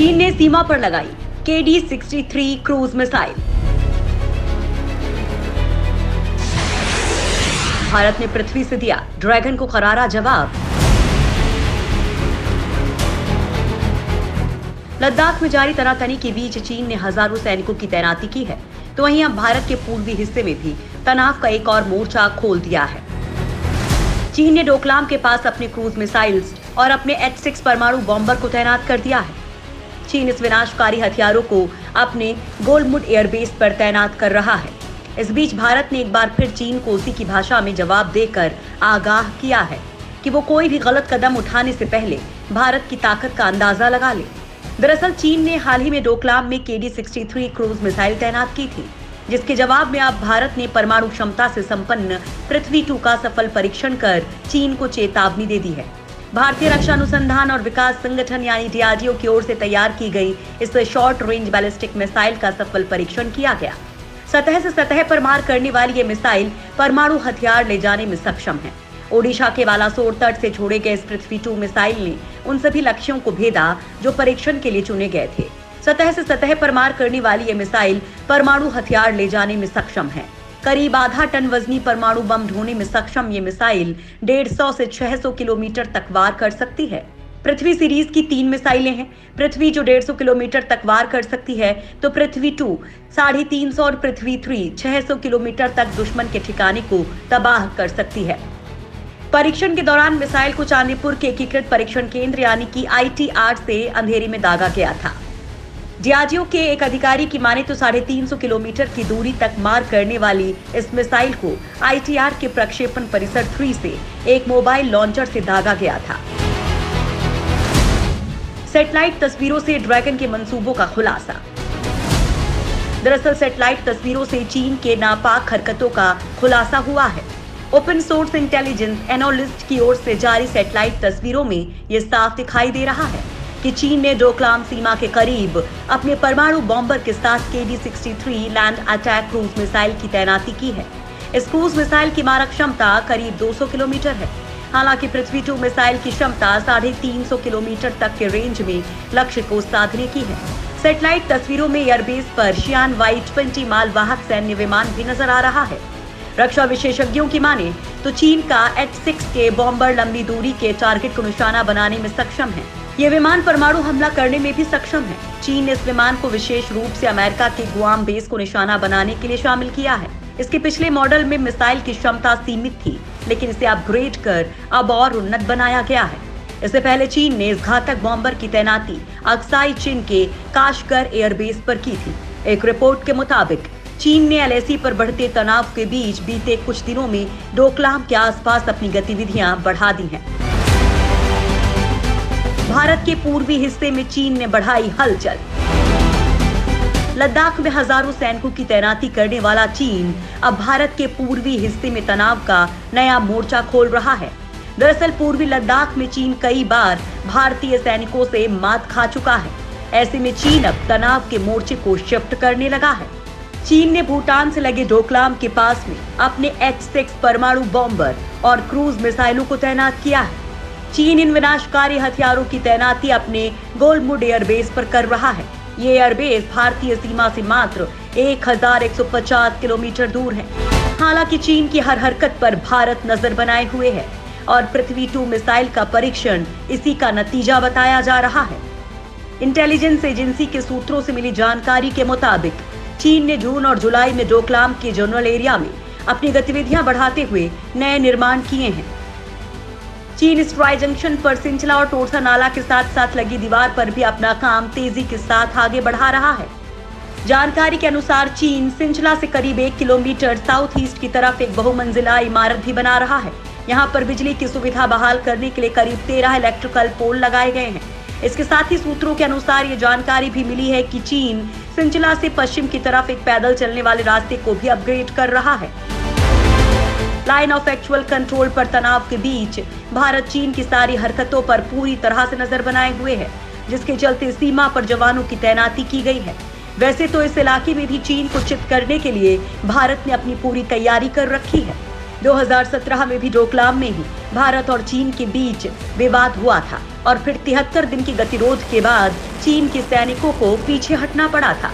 चीन ने सीमा पर लगाई KD-63 क्रूज मिसाइल। भारत ने पृथ्वी से दिया ड्रैगन को करारा जवाब। लद्दाख में जारी तनातनी के बीच चीन ने हजारों सैनिकों की तैनाती की है, तो वहीं अब भारत के पूर्वी हिस्से में भी तनाव का एक और मोर्चा खोल दिया है। चीन ने डोकलाम के पास अपने क्रूज मिसाइल्स और अपने H-6 परमाणु बॉम्बर को तैनात कर दिया है। चीन इस विनाशकारी हथियारों को अपने गोलमुड एयरबेस पर तैनात कर रहा है। इस बीच भारत ने एक बार फिर चीन को उसी की भाषा में जवाब देकर आगाह किया है कि वो कोई भी गलत कदम उठाने से पहले भारत की ताकत का अंदाजा लगा ले। दरअसल चीन ने हाल ही में डोकलाम में KD-63 क्रूज मिसाइल तैनात की थी, जिसके जवाब में अब भारत ने परमाणु क्षमता से संपन्न पृथ्वी 2 का सफल परीक्षण कर चीन को चेतावनी दे दी है। भारतीय रक्षा अनुसंधान और विकास संगठन यानी DRDO की ओर से तैयार की गई इस शॉर्ट रेंज बैलिस्टिक मिसाइल का सफल परीक्षण किया गया। सतह से सतह पर मार करने वाली ये मिसाइल परमाणु हथियार ले जाने में सक्षम है। ओडिशा के बालासोर तट से छोड़े गए इस पृथ्वी 2 मिसाइल ने उन सभी लक्ष्यों को भेदा जो परीक्षण के लिए चुने गए थे। सतह से सतह पर मार करने वाली ये मिसाइल परमाणु हथियार ले जाने में सक्षम है। करीब आधा टन वजनी परमाणु बम ढोने में सक्षम ये मिसाइल 150 से 600 किलोमीटर तक वार कर सकती है। पृथ्वी सीरीज की 3 मिसाइलें हैं। पृथ्वी जो 150 किलोमीटर तक वार कर सकती है, तो पृथ्वी 2 350 और पृथ्वी 3 600 किलोमीटर तक दुश्मन के ठिकाने को तबाह कर सकती है। परीक्षण के दौरान मिसाइल को चांदीपुर के एकीकृत परीक्षण केंद्र यानी कि ITR से अंधेरी में दागा गया था। DRDO के एक अधिकारी की माने तो 350 किलोमीटर की दूरी तक मार करने वाली इस मिसाइल को ITR के प्रक्षेपण परिसर 3 से एक मोबाइल लॉन्चर से दागा गया था। सैटेलाइट तस्वीरों से ड्रैगन के मंसूबों का खुलासा। दरअसल सैटेलाइट तस्वीरों से चीन के नापाक हरकतों का खुलासा हुआ है। ओपन सोर्स इंटेलिजेंस एनालिस्ट की ओर से जारी सैटेलाइट तस्वीरों में यह साफ दिखाई दे रहा है कि चीन ने डोकलाम सीमा के करीब अपने परमाणु बॉम्बर के साथ KD-63 land attack cruise missile की तैनाती की है। इस क्रूज मिसाइल की मारक क्षमता करीब 200 किलोमीटर है। हालांकि पृथ्वी 2 मिसाइल की क्षमता 350 किलोमीटर तक के रेंज में लक्ष्य को साधने की है। सैटेलाइट तस्वीरों में एयरबेस पर शियान Y-20 मालवाहक सैन्य विमान भी नजर आ रहा है। रक्षा विशेषज्ञों की माने तो चीन का H-6 के बॉम्बर लंबी दूरी के टारगेट को निशाना बनाने में सक्षम है। ये विमान परमाणु हमला करने में भी सक्षम है। चीन ने इस विमान को विशेष रूप से अमेरिका के गुआम बेस को निशाना बनाने के लिए शामिल किया है। इसके पिछले मॉडल में मिसाइल की क्षमता सीमित थी, लेकिन इसे अपग्रेड कर अब और उन्नत बनाया गया है। इससे पहले चीन ने इस घातक बॉम्बर की तैनाती अक्साई चीन के काशगर एयरबेस पर की थी। एक रिपोर्ट के मुताबिक चीन ने LAC पर बढ़ते तनाव के बीच बीते कुछ दिनों में डोकलाम के आसपास अपनी गतिविधियां बढ़ा दी हैं। भारत के पूर्वी हिस्से में चीन ने बढ़ाई हलचल। लद्दाख में हजारों सैनिकों की तैनाती करने वाला चीन अब भारत के पूर्वी हिस्से में तनाव का नया मोर्चा खोल रहा है। दरअसल पूर्वी लद्दाख में चीन कई बार भारतीय सैनिकों से मात खा चुका है। ऐसे में चीन अब तनाव के मोर्चे को शिफ्ट करने लगा है। चीन ने भूटान से लगे डोकलाम के पास में अपने H-6 परमाणु बॉम्बर और क्रूज मिसाइलों को तैनात किया है। चीन इन विनाशकारी हथियारों की तैनाती अपने गोलमुड एयरबेस पर कर रहा है। ये एयरबेस भारतीय सीमा से मात्र 1150 किलोमीटर दूर है। हालांकि चीन की हर हरकत पर भारत नजर बनाए हुए है और पृथ्वी 2 मिसाइल का परीक्षण इसी का नतीजा बताया जा रहा है। इंटेलिजेंस एजेंसी के सूत्रों से मिली जानकारी के मुताबिक चीन ने जून और जुलाई में डोकलाम के जनरल एरिया में अपनी गतिविधियां बढ़ाते हुए नए निर्माण किए हैं। चीन स्ट्राई जंक्शन पर सिंचला और टोरसा नाला के साथ साथ लगी दीवार पर भी अपना काम तेजी के साथ आगे बढ़ा रहा है। जानकारी के अनुसार चीन सिंचला से करीब 1 किलोमीटर साउथ ईस्ट की तरफ एक बहुमंजिला इमारत भी बना रहा है। यहाँ पर बिजली की सुविधा बहाल करने के लिए करीब 13 इलेक्ट्रिकल पोल लगाए गए हैं। इसके साथ ही सूत्रों के अनुसार ये जानकारी भी मिली है कि चीन सिंचला से पश्चिम की तरफ एक पैदल चलने वाले रास्ते को भी अपग्रेड कर रहा है। लाइन ऑफ एक्चुअल कंट्रोल पर तनाव के बीच भारत चीन की सारी हरकतों पर पूरी तरह से नजर बनाए हुए है, जिसके चलते सीमा पर जवानों की तैनाती की गई है। वैसे तो इस इलाके में भी चीन को चित करने के लिए भारत ने अपनी पूरी तैयारी कर रखी है। 2017 में भी डोकलाम में ही भारत और चीन के बीच विवाद हुआ था और फिर 73 दिन की गतिरोध के बाद चीन के सैनिकों को पीछे हटना पड़ा था।